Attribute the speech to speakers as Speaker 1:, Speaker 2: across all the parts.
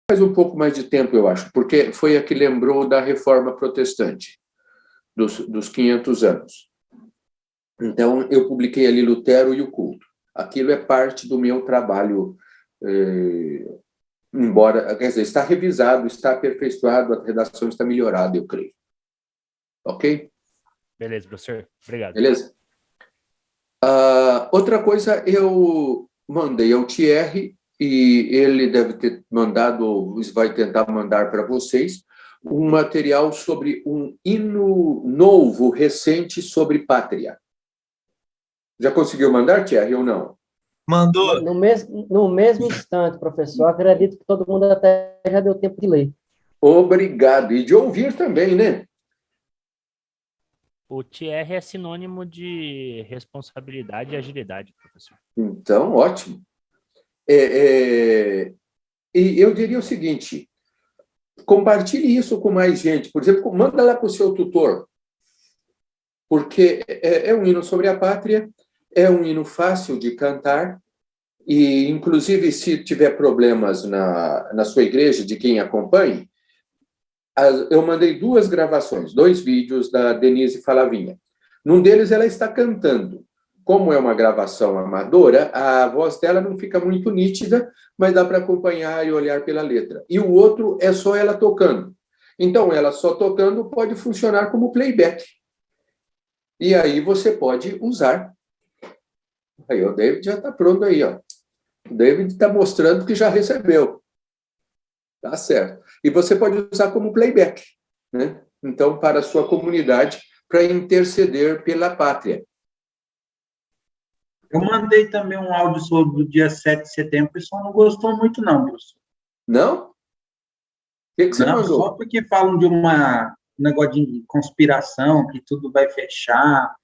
Speaker 1: faz um pouco mais de tempo, eu acho, porque foi a que lembrou da Reforma Protestante, dos 500 anos. Então, eu publiquei ali Lutero e o Culto. Aquilo é parte do meu trabalho, embora, quer dizer, está revisado, está aperfeiçoado, a redação está melhorada, eu creio. Ok?
Speaker 2: Beleza, professor. Obrigado.
Speaker 1: Beleza? Outra coisa, eu mandei ao Thierry, e ele deve ter mandado, ou vai tentar mandar para vocês, um material sobre um hino novo, recente, sobre pátria. Já conseguiu mandar, Thierry, ou não?
Speaker 3: Mandou.
Speaker 4: No mesmo instante, professor. Acredito que todo mundo até já deu tempo de ler.
Speaker 1: Obrigado. E de ouvir também, né?
Speaker 2: O TR é sinônimo de responsabilidade e agilidade, professor.
Speaker 1: Então, ótimo. E eu diria o seguinte, compartilhe isso com mais gente. Por exemplo, manda lá para o seu tutor, porque é um hino sobre a pátria, é um hino fácil de cantar, e, inclusive, se tiver problemas na sua igreja, de quem acompanhe, eu mandei 2 gravações, 2 vídeos da Denise Falavinha. Num deles, ela está cantando. Como é uma gravação amadora, a voz dela não fica muito nítida, mas dá para acompanhar e olhar pela letra. E o outro é só ela tocando. Então, ela só tocando pode funcionar como playback. E aí você pode usar. Aí o David já está pronto aí, ó. O David está mostrando que já recebeu. Tá certo. E você pode usar como playback, né? Então, para a sua comunidade, para interceder pela pátria.
Speaker 3: Eu mandei também um áudio sobre o dia 7 de setembro, o pessoal não gostou muito, não, professor.
Speaker 1: Não? O que você mandou?
Speaker 3: Só porque falam de um negócio de conspiração, que tudo vai fechar,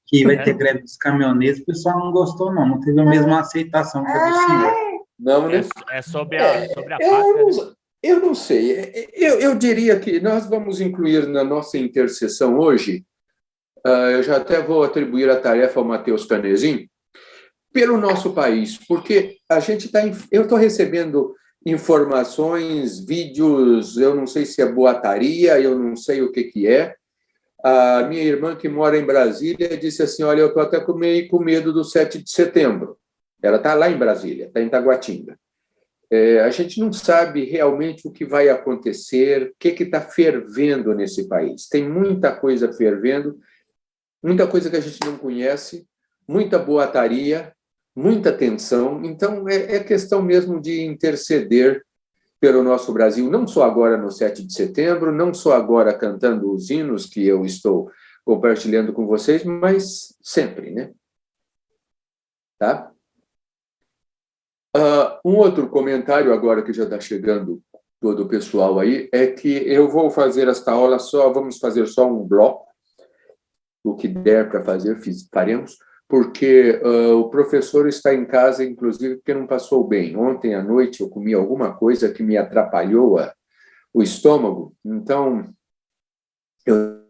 Speaker 3: que vai ter greve dos caminhoneiros, o pessoal não gostou, não. Não teve a mesma aceitação que a do senhor.
Speaker 1: Não, né?
Speaker 2: É sobre a pátria.
Speaker 1: Eu não sei. Eu diria que nós vamos incluir na nossa intercessão hoje, eu já até vou atribuir a tarefa ao Matheus Canezin, pelo nosso país, porque a gente eu estou recebendo informações, vídeos, eu não sei se é boataria, eu não sei o que é. A minha irmã, que mora em Brasília, disse assim, olha, eu estou até com medo do 7 de setembro. Ela está lá em Brasília, está em Taguatinga. A gente não sabe realmente o que vai acontecer, o que está fervendo nesse país. Tem muita coisa fervendo, muita coisa que a gente não conhece, muita boataria, muita tensão. Então, é questão mesmo de interceder pelo nosso Brasil, não só agora no 7 de setembro, não só agora cantando os hinos que eu estou compartilhando com vocês, mas sempre, né? Tá? Um outro comentário agora que já está chegando todo o pessoal aí, é que eu vou fazer esta aula vamos fazer só um bloco, o que der para fazer, faremos, porque o professor está em casa, inclusive, porque não passou bem. Ontem à noite eu comi alguma coisa que me atrapalhou o estômago, então eu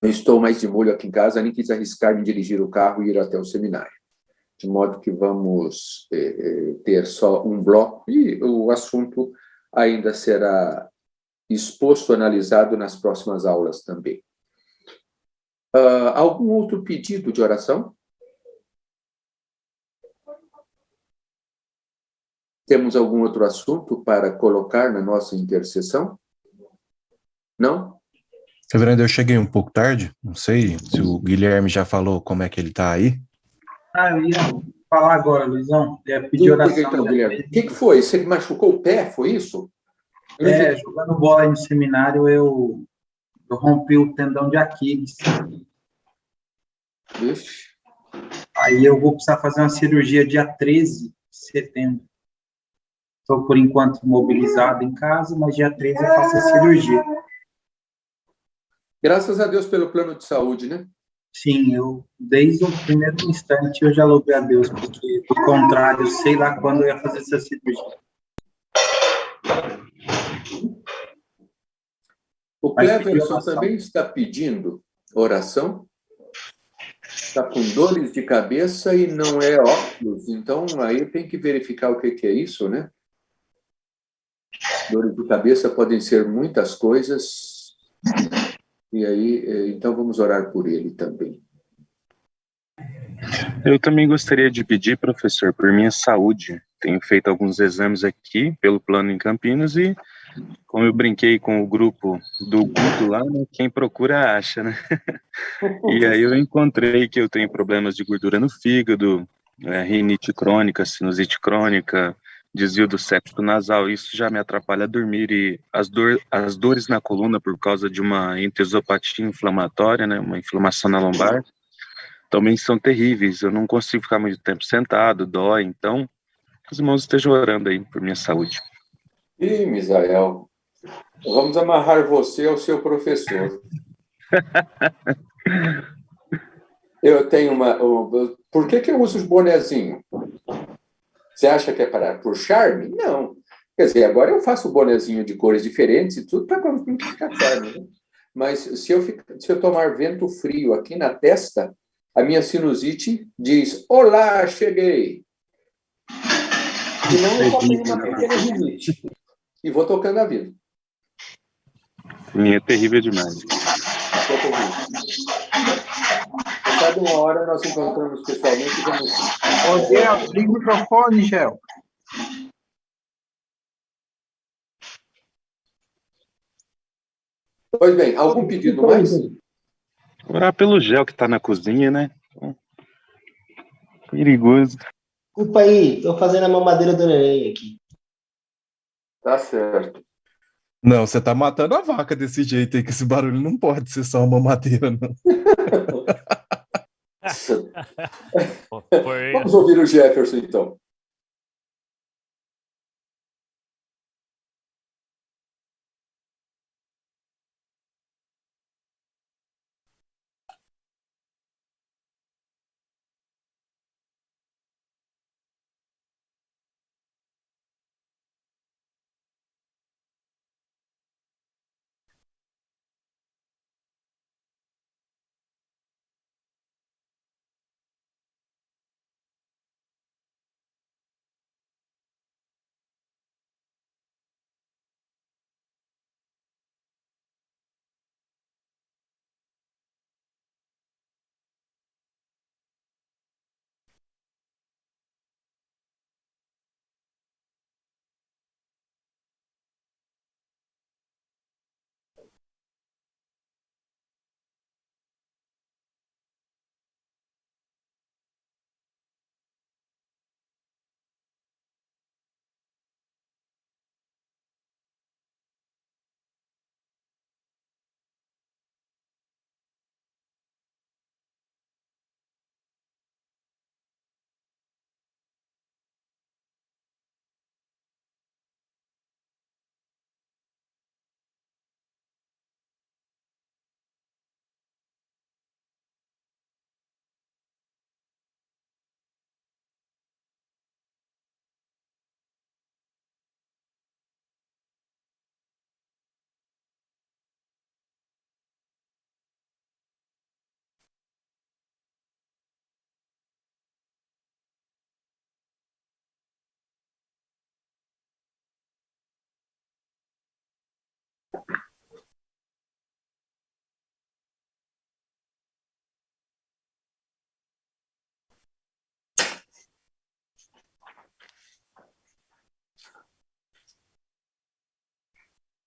Speaker 1: estou mais de molho aqui em casa, nem quis arriscar em dirigir o carro e ir até o seminário. De modo que vamos ter só um bloco e o assunto ainda será exposto, analisado nas próximas aulas também. Algum outro pedido de oração? Temos algum outro assunto para colocar na nossa intercessão? Não?
Speaker 5: Reverendo, eu cheguei um pouco tarde, não sei se o Guilherme já falou como é que ele está aí.
Speaker 3: Eu ia falar agora, Luizão. Ia pedir oração.
Speaker 1: Então, Guilherme, o que foi? Você machucou o pé, foi isso?
Speaker 3: Jogando bola aí no seminário, eu rompi o tendão de Aquiles.
Speaker 1: Vixe.
Speaker 3: Aí eu vou precisar fazer uma cirurgia dia 13 de setembro. Estou, por enquanto, imobilizado em casa, mas dia 13 eu faço a cirurgia.
Speaker 1: Graças a Deus pelo plano de saúde, né?
Speaker 3: Sim, desde o primeiro instante, eu já louvei a Deus, porque, do contrário, sei lá quando eu ia fazer essa cirurgia.
Speaker 1: O Cleverson também está pedindo oração. Está com dores de cabeça e não é óculos, então aí tem que verificar o que é isso, né? Dores de cabeça podem ser muitas coisas, e aí, então vamos orar por ele também.
Speaker 6: Eu também gostaria de pedir, professor, por minha saúde. Tenho feito alguns exames aqui pelo plano em Campinas e, como eu brinquei com o grupo do culto lá, né, quem procura acha, né? E aí eu encontrei que eu tenho problemas de gordura no fígado, rinite crônica, sinusite crônica, desvio do septo nasal. Isso já me atrapalha a dormir e as dores na coluna por causa de uma entesopatia inflamatória, né, uma inflamação na lombar, também são terríveis. Eu não consigo ficar muito tempo sentado, dói. Então, que os irmãos estejam orando aí por minha saúde.
Speaker 1: Ih, Misael, vamos amarrar você ao seu professor. Eu tenho Por que eu uso os bonezinhos? Você acha que é por charme? Não. Quer dizer, agora eu faço bonezinho de cores diferentes e tudo para ficar charme, né? Mas se eu tomar vento frio aqui na testa, a minha sinusite diz: olá, cheguei. E não, eu só tenho uma pequena rinite. E vou tocando a vida.
Speaker 6: Minha é terrível demais.
Speaker 1: Cada uma hora nós encontramos pessoalmente e vamos...
Speaker 3: Ô, Gel, liga o microfone, Gel.
Speaker 1: Pois bem, algum pedido mais?
Speaker 6: Orar pelo gel que está na cozinha, né? Perigoso.
Speaker 7: Desculpa aí, tô fazendo a mamadeira do neném aqui.
Speaker 1: Tá certo.
Speaker 5: Não, você tá matando a vaca desse jeito aí, que esse barulho não pode ser só uma madeira, não.
Speaker 1: Vamos ouvir o Jefferson, então.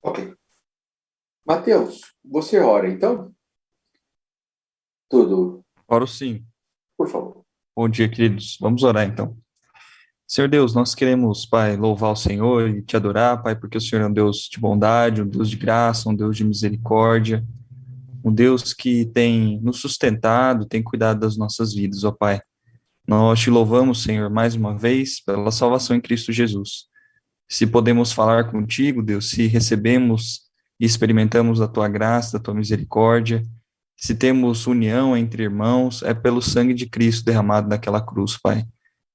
Speaker 1: Ok. Mateus, você ora, então? Tudo,
Speaker 8: Oro sim.
Speaker 1: por favor.
Speaker 8: Bom dia, queridos. Vamos orar então. Senhor Deus, nós queremos, Pai, louvar o Senhor e te adorar, Pai, porque o Senhor é um Deus de bondade, um Deus de graça, um Deus de misericórdia, um Deus que tem nos sustentado, tem cuidado das nossas vidas, ó Pai. Nós te louvamos, Senhor, mais uma vez pela salvação em Cristo Jesus. Se podemos falar contigo, Deus, se recebemos e experimentamos a tua graça, a tua misericórdia, se temos união entre irmãos, é pelo sangue de Cristo derramado naquela cruz, Pai.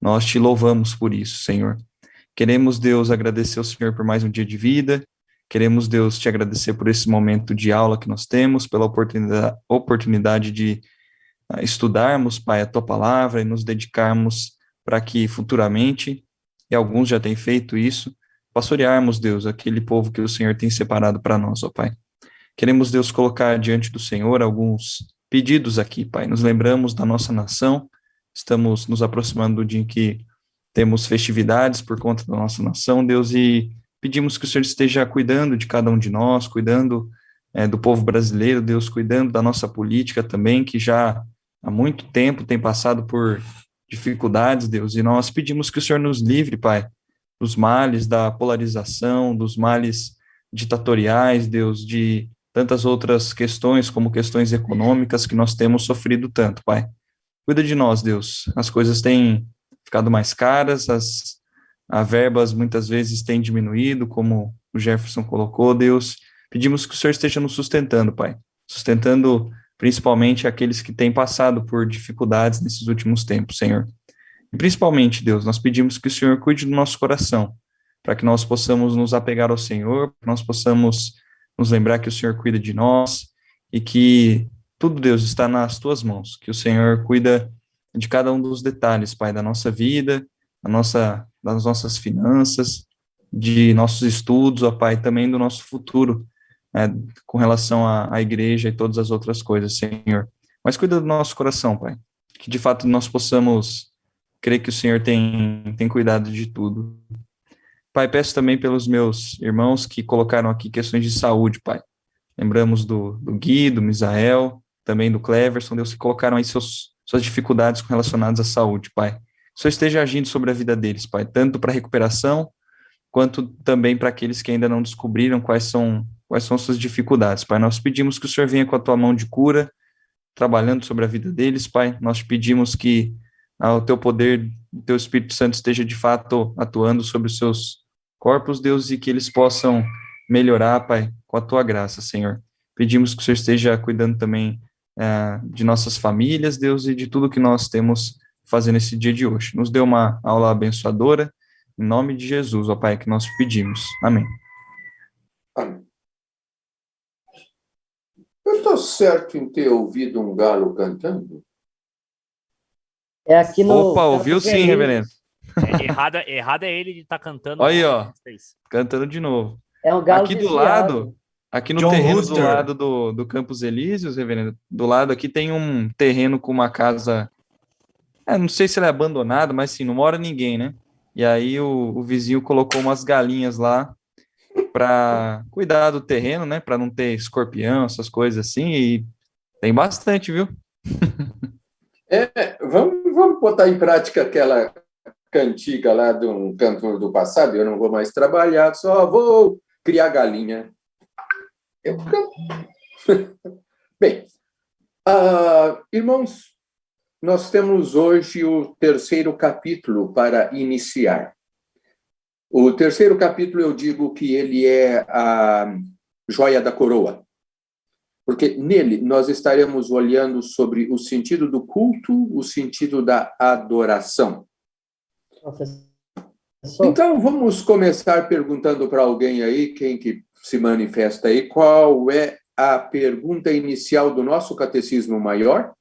Speaker 8: Nós te louvamos por isso, Senhor. Queremos, Deus, agradecer ao Senhor por mais um dia de vida. Queremos, Deus, te agradecer por esse momento de aula que nós temos, pela oportunidade de estudarmos, Pai, a tua palavra e nos dedicarmos para que futuramente, e alguns já têm feito isso, pastorearmos, Deus, aquele povo que o Senhor tem separado para nós, ó Pai. Queremos, Deus, colocar diante do Senhor alguns pedidos aqui, Pai. Nos lembramos da nossa nação, estamos nos aproximando do dia em que temos festividades por conta da nossa nação, Deus, e pedimos que o Senhor esteja cuidando de cada um de nós, cuidando do povo brasileiro, Deus, cuidando da nossa política também, que já há muito tempo tem passado por dificuldades, Deus, e nós pedimos que o Senhor nos livre, Pai, dos males da polarização, dos males ditatoriais, Deus, de tantas outras questões, como questões econômicas que nós temos sofrido tanto, Pai. Cuida de nós, Deus. As coisas têm ficado mais caras, as verbas muitas vezes têm diminuído, como o Jefferson colocou, Deus. Pedimos que o Senhor esteja nos sustentando, Pai. Sustentando principalmente aqueles que têm passado por dificuldades nesses últimos tempos, Senhor. E principalmente, Deus, nós pedimos que o Senhor cuide do nosso coração, para que nós possamos nos apegar ao Senhor, para que nós possamos nos lembrar que o Senhor cuida de nós e que tudo, Deus, está nas tuas mãos, que o Senhor cuida de cada um dos detalhes, Pai, da nossa vida, das nossas finanças, de nossos estudos, ó Pai, também do nosso futuro, com relação à igreja e todas as outras coisas, Senhor. Mas cuida do nosso coração, Pai, que de fato nós possamos crer que o Senhor tem cuidado de tudo. Pai, peço também pelos meus irmãos que colocaram aqui questões de saúde, Pai. Lembramos do Gui, do Misael, também do Cleverson, Deus, que colocaram aí suas dificuldades relacionadas à saúde, Pai. Que o Senhor esteja agindo sobre a vida deles, Pai, tanto para a recuperação, quanto também para aqueles que ainda não descobriram quais são suas dificuldades, Pai. Nós pedimos que o Senhor venha com a tua mão de cura, trabalhando sobre a vida deles, Pai. Nós pedimos que o teu poder, o teu Espírito Santo esteja de fato atuando sobre os seus corpos, Deus, e que eles possam melhorar, Pai, com a tua graça, Senhor. Pedimos que o Senhor esteja cuidando também de nossas famílias, Deus, e de tudo que nós temos fazendo esse dia de hoje. Nos dê uma aula abençoadora, em nome de Jesus, ó Pai, que nós pedimos. Amém.
Speaker 1: Amém. Eu estou certo em ter ouvido um galo cantando?
Speaker 4: É aqui no.
Speaker 8: Opa, ouviu sim, reverendo.
Speaker 2: Errado é ele de estar cantando.
Speaker 8: Olha aí, ó, cantando de novo.
Speaker 4: É um galo
Speaker 8: aqui do
Speaker 4: desviado.
Speaker 8: lado, aqui no
Speaker 9: John
Speaker 8: terreno
Speaker 9: Rooster.
Speaker 8: do lado do Campos Elíseos, reverendo, do lado aqui tem um terreno com uma casa, não sei se ela é abandonada, mas sim, não mora ninguém, né? E aí o vizinho colocou umas galinhas lá para cuidar do terreno, né? Para não ter escorpião, essas coisas assim, e tem bastante, viu?
Speaker 1: Vamos botar em prática aquela cantiga lá de um cantor do passado, eu não vou mais trabalhar, só vou criar galinha. Bem, irmãos, nós temos hoje o terceiro capítulo para iniciar. O terceiro capítulo, eu digo que ele é a joia da coroa, porque nele nós estaremos olhando sobre o sentido do culto, o sentido da adoração. Então, vamos começar perguntando para alguém aí, quem que se manifesta aí, qual é a pergunta inicial do nosso catecismo maior?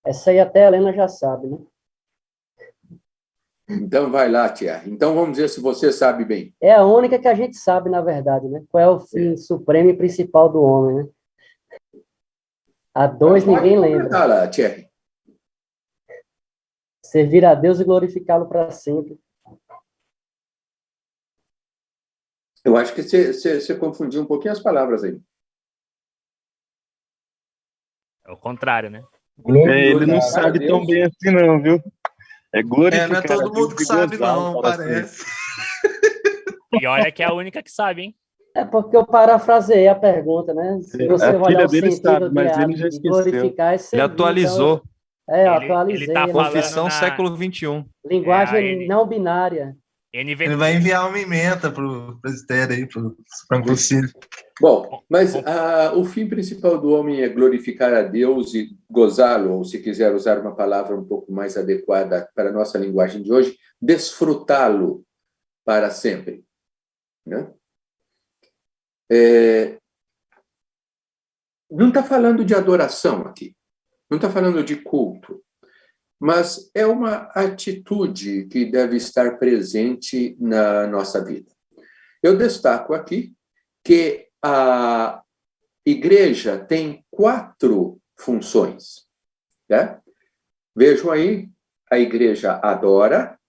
Speaker 4: Essa aí até a Helena já sabe, né?
Speaker 1: Então, vai lá, Tia. Então, vamos ver se você sabe bem.
Speaker 4: É a única que a gente sabe, na verdade, né? Qual é o fim supremo e principal do homem, né? A dois ninguém lembra.
Speaker 1: Vai lá, Tia.
Speaker 4: Servir a Deus e glorificá-lo para sempre.
Speaker 1: Eu acho que você confundiu um pouquinho as palavras aí.
Speaker 2: É o contrário, né?
Speaker 6: Ele não sabe tão bem assim não, viu? É glorificar.
Speaker 9: Não é todo mundo que sabe não, parece.
Speaker 2: E olha que é a única que sabe, hein?
Speaker 4: É porque eu parafraseei a pergunta, né? Se você
Speaker 6: A
Speaker 4: olhar
Speaker 6: filha
Speaker 4: o
Speaker 6: dele
Speaker 4: sentido
Speaker 6: sabe, mas ele já
Speaker 4: de
Speaker 6: esqueceu.
Speaker 4: glorificar, é servir.
Speaker 8: Ele atualizou.
Speaker 4: Então, eu atualizei.
Speaker 2: Ele tá
Speaker 4: né?
Speaker 2: falando
Speaker 8: Confissão século XXI.
Speaker 4: Linguagem não binária.
Speaker 9: Ele vai enviar uma emenda para o presbitério aí, para o Concílio.
Speaker 1: Bom, mas o fim principal do homem é glorificar a Deus e gozá-lo, ou se quiser usar uma palavra um pouco mais adequada para a nossa linguagem de hoje, desfrutá-lo para sempre. Né? Não está falando de adoração aqui, não está falando de culto. mas é uma atitude que deve estar presente na nossa vida. Eu destaco aqui que a igreja tem 4 funções. Né? Vejam aí, a igreja adora,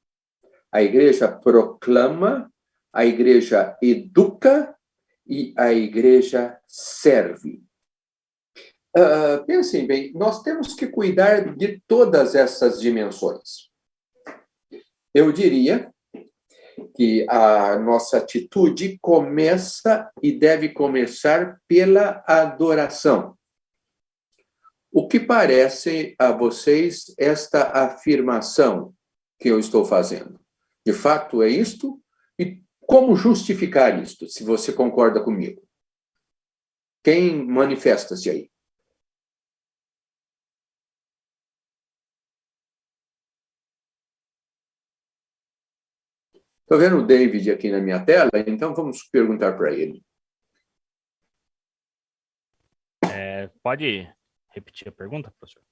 Speaker 1: a igreja proclama, a igreja educa e a igreja serve. Pensem bem, nós temos que cuidar de todas essas dimensões. Eu diria que a nossa atitude começa e deve começar pela adoração. O que parece a vocês esta afirmação que eu estou fazendo? De fato é isto? E como justificar isto, se você concorda comigo? Quem manifesta-se aí? Estou vendo o David aqui na minha tela, então vamos perguntar para ele.
Speaker 2: Pode repetir a pergunta, professor?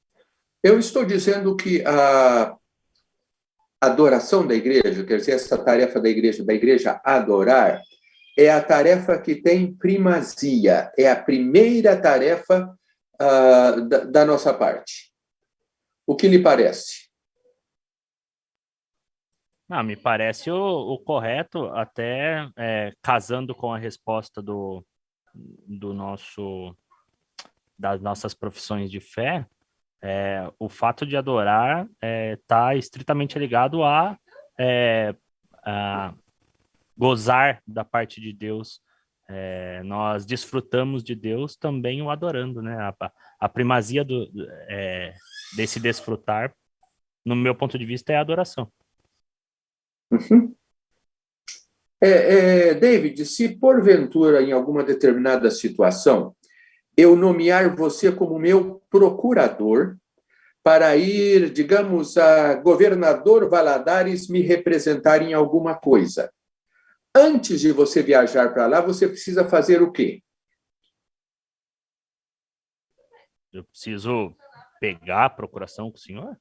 Speaker 1: Eu estou dizendo que a adoração da igreja, quer dizer, essa tarefa da igreja adorar, é a tarefa que tem primazia, é a primeira tarefa da nossa parte. O que lhe parece?
Speaker 2: Me parece o correto, até casando com a resposta das nossas profissões de fé, o fato de adorar está estritamente ligado a gozar da parte de Deus. Nós desfrutamos de Deus também o adorando, né? A primazia desse desfrutar, no meu ponto de vista, é a adoração.
Speaker 1: Uhum. David, se porventura, em alguma determinada situação, eu nomear você como meu procurador para ir, digamos, a governador Valadares me representar em alguma coisa. Antes de você viajar para lá, você precisa fazer o quê?
Speaker 2: Eu preciso pegar a procuração com o senhor?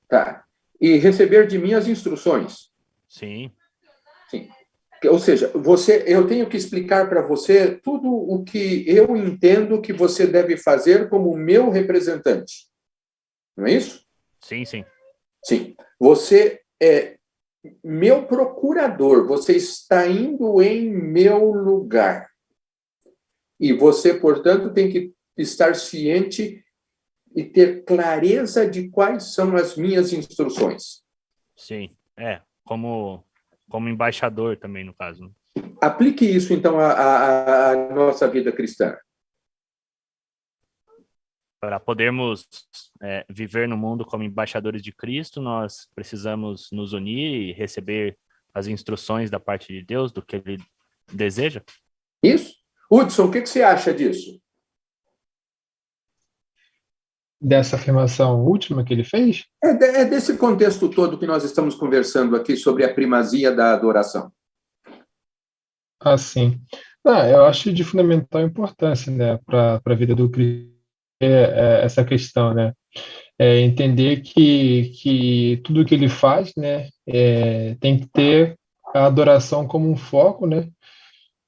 Speaker 1: Tá. E receber de mim as instruções.
Speaker 2: Sim.
Speaker 1: Sim. Ou seja, eu tenho que explicar para você tudo o que eu entendo que você deve fazer como meu representante. Não é isso?
Speaker 2: Sim, sim.
Speaker 1: Sim. Você é meu procurador, você está indo em meu lugar. E você, portanto, tem que estar ciente e ter clareza de quais são as minhas instruções.
Speaker 2: Sim, como embaixador também, no caso.
Speaker 1: Aplique isso, então, à nossa vida cristã.
Speaker 2: Para podermos viver no mundo como embaixadores de Cristo, nós precisamos nos unir e receber as instruções da parte de Deus, do que Ele deseja.
Speaker 1: Isso. Hudson, o que você acha disso?
Speaker 10: Dessa afirmação última que ele fez?
Speaker 1: É desse contexto todo que nós estamos conversando aqui sobre a primazia da adoração.
Speaker 10: Ah, sim. Eu acho de fundamental importância, né, para a vida do cristão, essa questão, né? Entender que tudo que ele faz, né, tem que ter a adoração como um foco, né?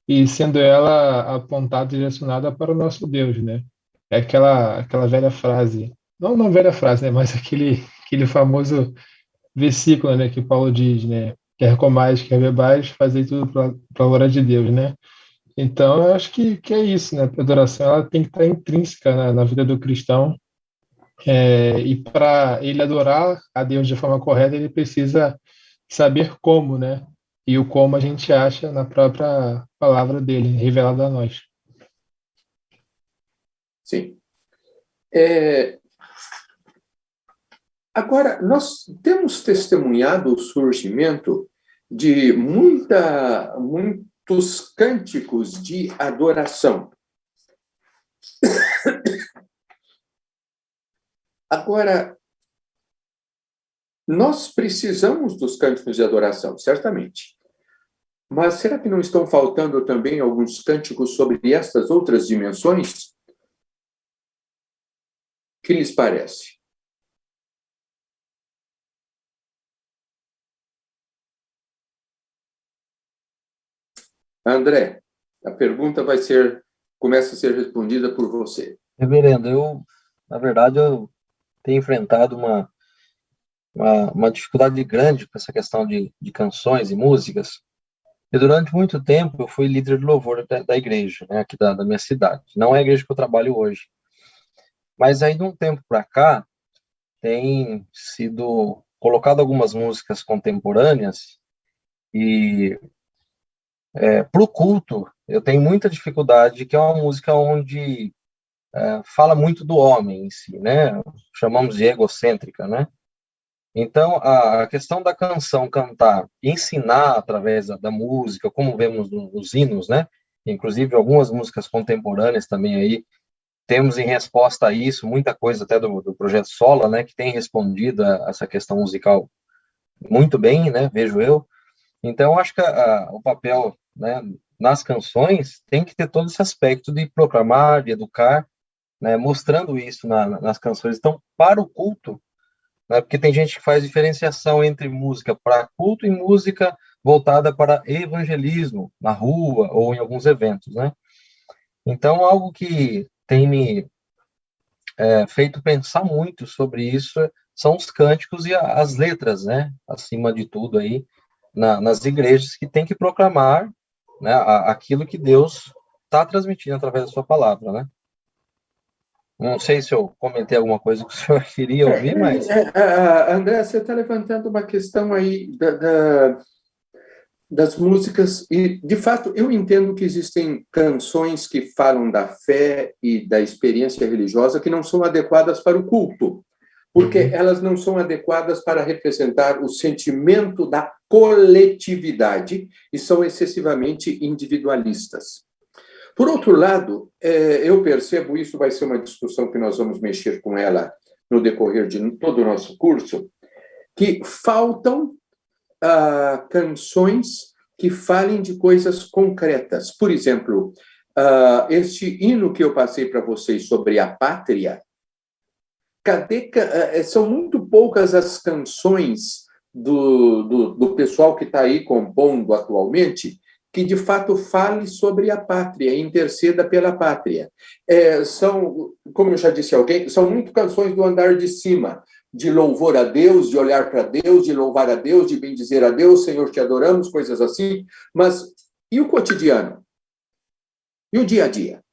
Speaker 10: E sendo ela apontada e direcionada para o nosso Deus, né? É aquela velha frase, não velha frase, né, mas aquele famoso versículo, né, que Paulo diz, né, quer comais, quer bebais, fazei tudo para a glória de Deus, né? Então, eu acho que é isso, né? A adoração ela tem que estar intrínseca na vida do cristão, e para ele adorar a Deus de forma correta, ele precisa saber como, né? E o como a gente acha na própria palavra dele, revelada a nós.
Speaker 1: Sim. Agora, nós temos testemunhado o surgimento de muitos cânticos de adoração. Agora, nós precisamos dos cânticos de adoração, certamente. Mas será que não estão faltando também alguns cânticos sobre estas outras dimensões? O que lhes parece? André, a pergunta começa a ser respondida por você.
Speaker 11: Reverendo, na verdade, eu tenho enfrentado uma dificuldade grande com essa questão de canções e músicas. E durante muito tempo eu fui líder de louvor da igreja, né, aqui da minha cidade. Não é a igreja que eu trabalho hoje. Mas aí, de um tempo para cá, tem sido colocado algumas músicas contemporâneas e para o culto eu tenho muita dificuldade, que é uma música onde fala muito do homem em si, né? Chamamos de egocêntrica, né? Então, a questão da canção cantar, ensinar através da música, como vemos nos hinos, né? Inclusive algumas músicas contemporâneas também aí, temos em resposta a isso, muita coisa até do Projeto Sola, né? Que tem respondido a essa questão musical muito bem, né? Vejo eu. Então, acho que o papel, né, nas canções tem que ter todo esse aspecto de proclamar, de educar, né? Mostrando isso nas canções. Então, para o culto, né, porque tem gente que faz diferenciação entre música para culto e música voltada para evangelismo, na rua ou em alguns eventos, né? Então, algo que tem me feito pensar muito sobre isso são os cânticos e as letras, né? Acima de tudo aí, nas igrejas que tem que proclamar, né, aquilo que Deus está transmitindo através da sua palavra, né? Não sei se eu comentei alguma coisa que o senhor queria ouvir, mas...
Speaker 1: André, você está levantando uma questão aí das músicas, e, de fato, eu entendo que existem canções que falam da fé e da experiência religiosa que não são adequadas para o culto, porque elas não são adequadas para representar o sentimento da coletividade e são excessivamente individualistas. Por outro lado, eu percebo, isso vai ser uma discussão que nós vamos mexer com ela no decorrer de todo o nosso curso, que faltam canções que falem de coisas concretas. Por exemplo, este hino que eu passei para vocês sobre a pátria, são muito poucas as canções do pessoal que está aí compondo atualmente que, de fato, fale sobre a pátria e interceda pela pátria. São, como eu já disse a alguém, são muito canções do andar de cima, de louvor a Deus, de olhar para Deus, de louvar a Deus, de bendizer a Deus, Senhor, te adoramos, coisas assim. Mas e o cotidiano? E o dia a dia?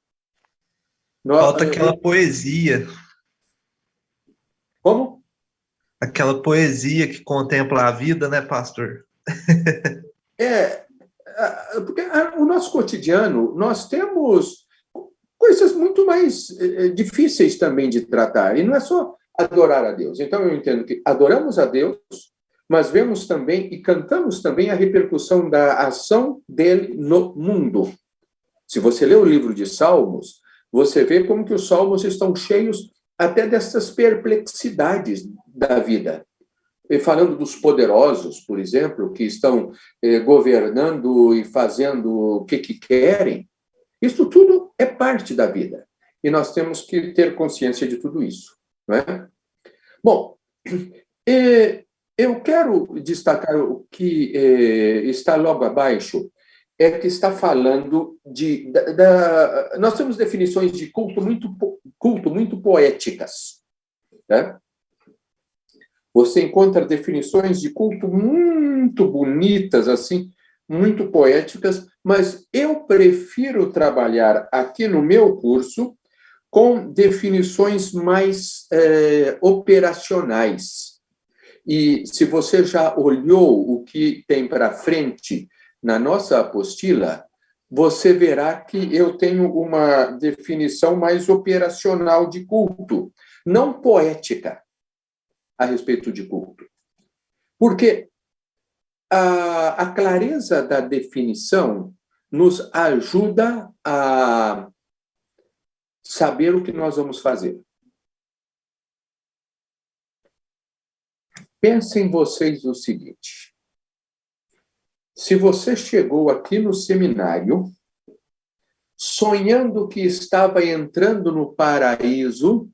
Speaker 9: Falta aquela poesia.
Speaker 1: Como?
Speaker 9: Aquela poesia que contempla a vida, né, pastor?
Speaker 1: Porque o nosso cotidiano, nós temos coisas muito mais difíceis também de tratar, e não é só adorar a Deus. Então, eu entendo que adoramos a Deus, mas vemos também e cantamos também a repercussão da ação dele no mundo. Se você lê o livro de Salmos, você vê como que os Salmos estão cheios até dessas perplexidades da vida. E falando dos poderosos, por exemplo, que estão governando e fazendo o que querem, isso tudo é parte da vida. E nós temos que ter consciência de tudo isso. Não é? Bom, eu quero destacar o que está logo abaixo, que está falando nós temos definições de culto muito poéticas. Né? Você encontra definições de culto muito bonitas, assim, muito poéticas, mas eu prefiro trabalhar aqui no meu curso com definições mais operacionais. E se você já olhou o que tem para frente na nossa apostila, você verá que eu tenho uma definição mais operacional de culto, não poética, a respeito de culto. Porque a clareza da definição nos ajuda a saber o que nós vamos fazer. Pensem vocês o seguinte: se você chegou aqui no seminário sonhando que estava entrando no paraíso,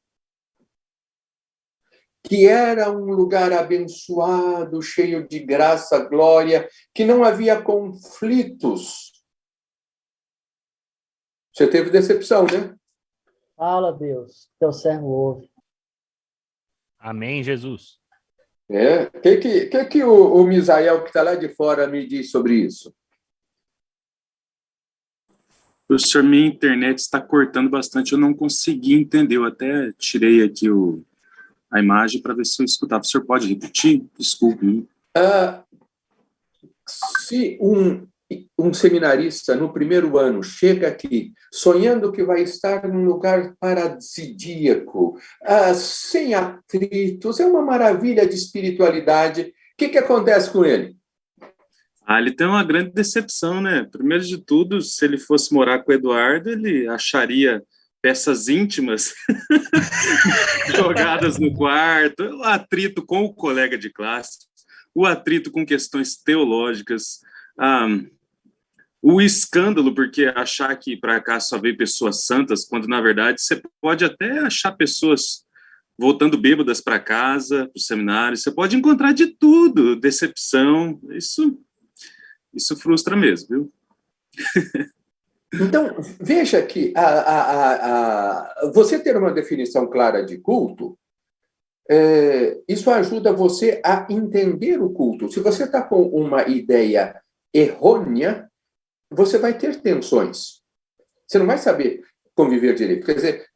Speaker 1: que era um lugar abençoado, cheio de graça, glória, que não havia conflitos Você teve decepção, né?
Speaker 4: Fala, Deus, teu servo ouve.
Speaker 2: Amém, Jesus.
Speaker 1: O que o Misael, que está lá de fora, me diz sobre isso?
Speaker 6: Professor, minha internet está cortando bastante, eu não consegui entender. Eu até tirei aqui a imagem para ver se eu escutava. O senhor pode repetir? Desculpe.
Speaker 1: Se um seminarista, no primeiro ano, chega aqui sonhando que vai estar num lugar paradisíaco, sem atritos, é uma maravilha de espiritualidade, o que acontece com ele?
Speaker 6: Ele tem uma grande decepção, né? Primeiro de tudo, se ele fosse morar com o Eduardo, ele acharia peças íntimas jogadas no quarto, o atrito com o colega de classe, o atrito com questões teológicas, o escândalo, porque achar que para cá só veio pessoas santas, quando na verdade você pode até achar pessoas voltando bêbadas para casa, para o seminário, você pode encontrar de tudo, decepção, isso frustra mesmo, viu?
Speaker 1: Então, veja que você ter uma definição clara de culto, isso ajuda você a entender o culto. Se você está com uma ideia errônea, você vai ter tensões. Você não vai saber conviver direito. Quer dizer,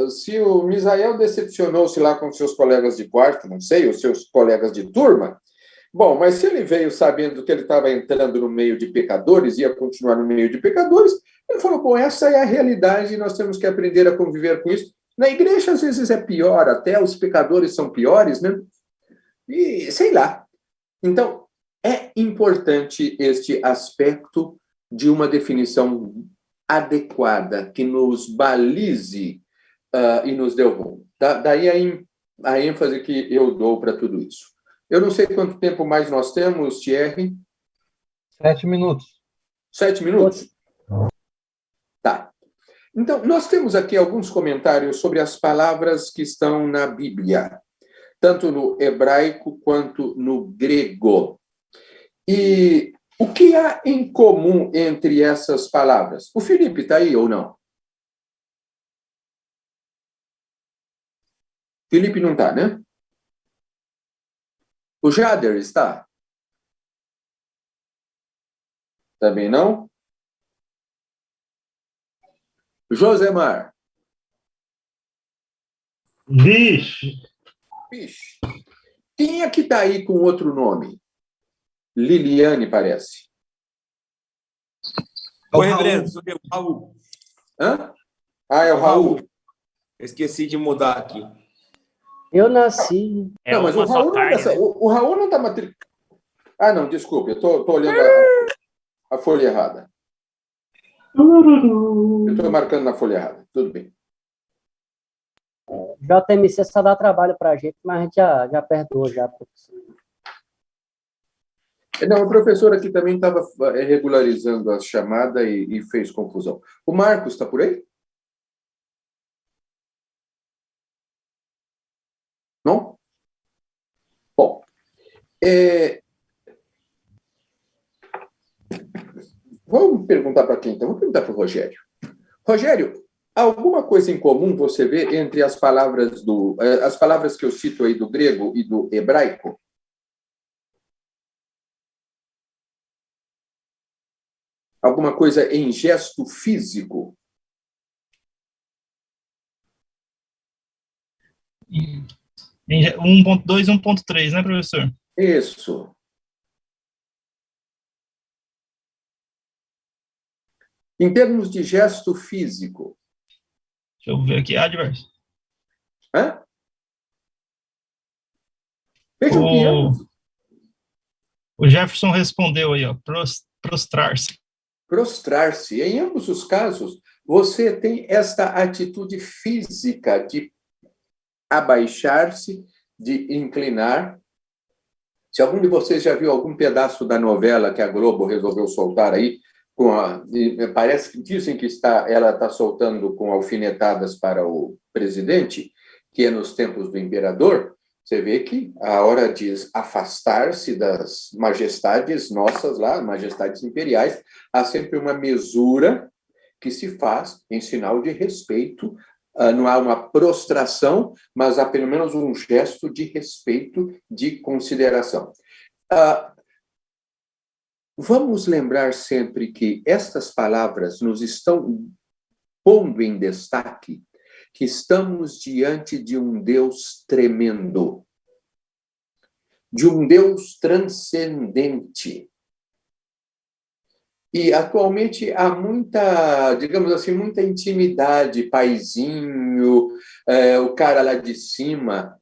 Speaker 1: se o Misael decepcionou-se lá com seus colegas de quarto, não sei, os seus colegas de turma, bom, mas se ele veio sabendo que ele estava entrando no meio de pecadores, ia continuar no meio de pecadores, ele falou, bom, essa é a realidade, nós temos que aprender a conviver com isso. Na igreja, às vezes, é pior, até os pecadores são piores, né? E sei lá. Então, é importante este aspecto de uma definição adequada, que nos balize e nos dê o rumo. Daí a ênfase que eu dou para tudo isso. Eu não sei quanto tempo mais nós temos, Thierry.
Speaker 11: 7 minutos.
Speaker 1: 7 minutos? Tá. Então, nós temos aqui alguns comentários sobre as palavras que estão na Bíblia, tanto no hebraico quanto no grego. E o que há em comum entre essas palavras? O Felipe está aí ou não? Felipe não está, né? O Jader está? Também não? Josemar?
Speaker 12: Vixe!
Speaker 1: Quem é que está aí com outro nome? Liliane, parece.
Speaker 13: Oi, reverendo, sou eu, Raul.
Speaker 1: Hã? É o Raul.
Speaker 13: Eu esqueci de mudar aqui.
Speaker 4: Eu nasci.
Speaker 1: Não, mas o Raul não está matriculado. Não, desculpe, eu estou olhando a folha errada. Eu estou marcando na folha errada, tudo bem.
Speaker 4: JMC só dá trabalho para a gente, mas a gente já perdoou já, professor.
Speaker 1: Não, o professor aqui também estava regularizando a chamada e fez confusão. O Marcos está por aí? Não? Bom, vamos perguntar para quem então? Vamos perguntar para o Rogério. Rogério, alguma coisa em comum você vê entre as palavras que eu cito aí do grego e do hebraico? Alguma coisa em gesto físico?
Speaker 12: 1.2 e 1.3, né, professor?
Speaker 1: Isso. Em termos de gesto físico.
Speaker 12: Deixa eu ver aqui. Adverso.
Speaker 1: Hã? Vejam que ambos.
Speaker 12: O Jefferson respondeu aí, ó, prostrar-se.
Speaker 1: Prostrar-se. Em ambos os casos, você tem esta atitude física de abaixar-se, de inclinar. Se algum de vocês já viu algum pedaço da novela que a Globo resolveu soltar aí, parece que dizem que ela está soltando com alfinetadas para o presidente, que é nos tempos do imperador, você vê que a hora de afastar-se das majestades nossas lá, majestades imperiais, há sempre uma mesura que se faz em sinal de respeito. Não há uma prostração, mas há pelo menos um gesto de respeito, de consideração. Vamos lembrar sempre que estas palavras nos estão pondo em destaque que estamos diante de um Deus tremendo, de um Deus transcendente. E atualmente há muita, digamos assim, muita intimidade, paizinho, o cara lá de cima,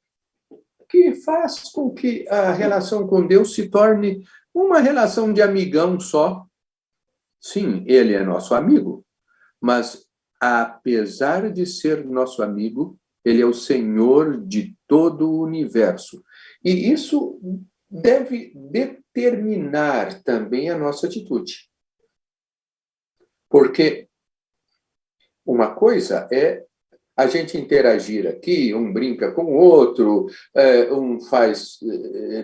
Speaker 1: que faz com que a relação com Deus se torne uma relação de amigão só. Sim, ele é nosso amigo, mas apesar de ser nosso amigo, ele é o Senhor de todo o universo. E isso deve determinar também a nossa atitude. Porque uma coisa é a gente interagir aqui, um brinca com o outro, um faz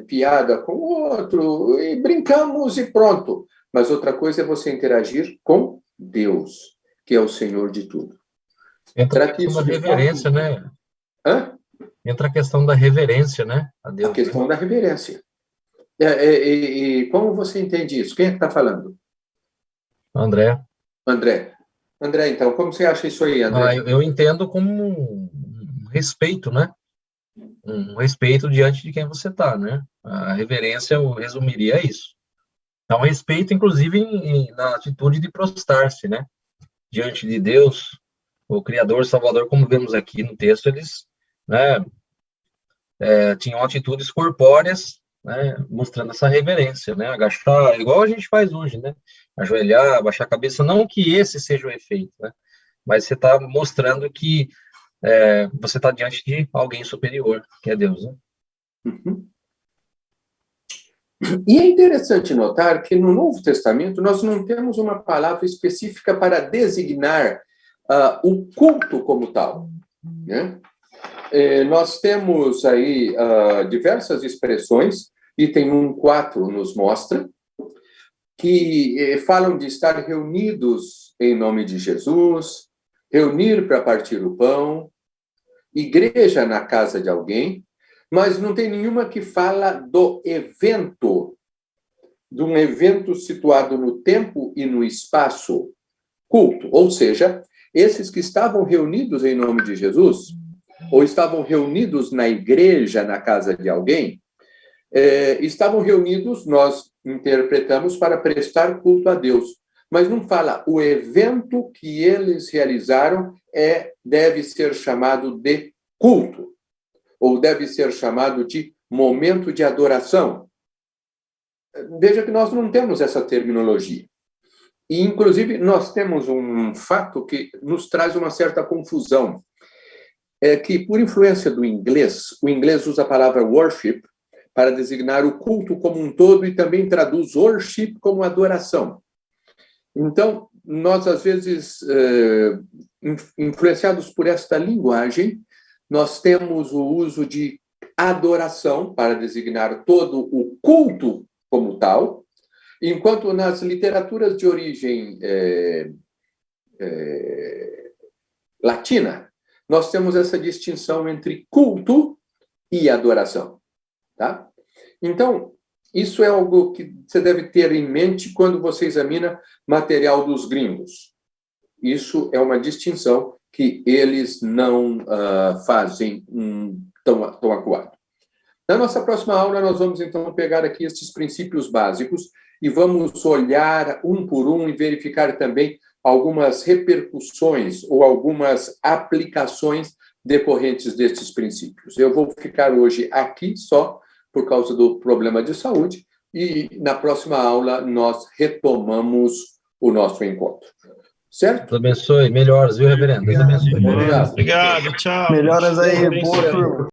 Speaker 1: piada com o outro, e brincamos e pronto. Mas outra coisa é você interagir com Deus, que é o Senhor de tudo.
Speaker 11: Entra a questão da reverência, né?
Speaker 1: Hã?
Speaker 11: Entra a questão da reverência, né? A Deus,
Speaker 1: a questão da reverência. E como você entende isso? Quem é que está falando?
Speaker 11: André.
Speaker 1: André, então, como você acha isso aí, André?
Speaker 11: Eu entendo como um respeito, né? Um respeito diante de quem você está, né? A reverência, eu resumiria isso. É um respeito, inclusive, na atitude de prostrar-se, né? Diante de Deus, o Criador, Salvador, como vemos aqui no texto, eles, né, tinham atitudes corpóreas, né, mostrando essa reverência, né? Agachar, igual a gente faz hoje, né? Ajoelhar, abaixar a cabeça, não que esse seja o efeito, né? Mas você está mostrando que você está diante de alguém superior, que é Deus, né?
Speaker 1: Uhum. E é interessante notar que no Novo Testamento nós não temos uma palavra específica para designar o culto como tal, né? Nós temos aí diversas expressões, item 1.4 nos mostra, que falam de estar reunidos em nome de Jesus, reunir para partir o pão, igreja na casa de alguém, mas não tem nenhuma que fala do evento, de um evento situado no tempo e no espaço, culto. Ou seja, esses que estavam reunidos em nome de Jesus, ou estavam reunidos na igreja, na casa de alguém, estavam reunidos, nós interpretamos, para prestar culto a Deus. Mas não fala, o evento que eles realizaram deve ser chamado de culto, ou deve ser chamado de momento de adoração. Veja que nós não temos essa terminologia. E, inclusive, nós temos um fato que nos traz uma certa confusão. É que, por influência do inglês, o inglês usa a palavra worship para designar o culto como um todo e também traduz worship como adoração. Então, nós, às vezes, influenciados por esta linguagem, nós temos o uso de adoração para designar todo o culto como tal, enquanto nas literaturas de origem latina, nós temos essa distinção entre culto e adoração. Tá? Então, isso é algo que você deve ter em mente quando você examina material dos gringos. Isso é uma distinção que eles não fazem tão acuado. Na nossa próxima aula, nós vamos, então, pegar aqui esses princípios básicos e vamos olhar um por um e verificar também algumas repercussões ou algumas aplicações decorrentes destes princípios. Eu vou ficar hoje aqui só por causa do problema de saúde e na próxima aula nós retomamos o nosso encontro. Certo?
Speaker 11: Deus abençoe. Melhoras, viu, reverendo? Deus abençoe.
Speaker 12: Obrigado, tchau.
Speaker 9: Melhoras aí, boa turma.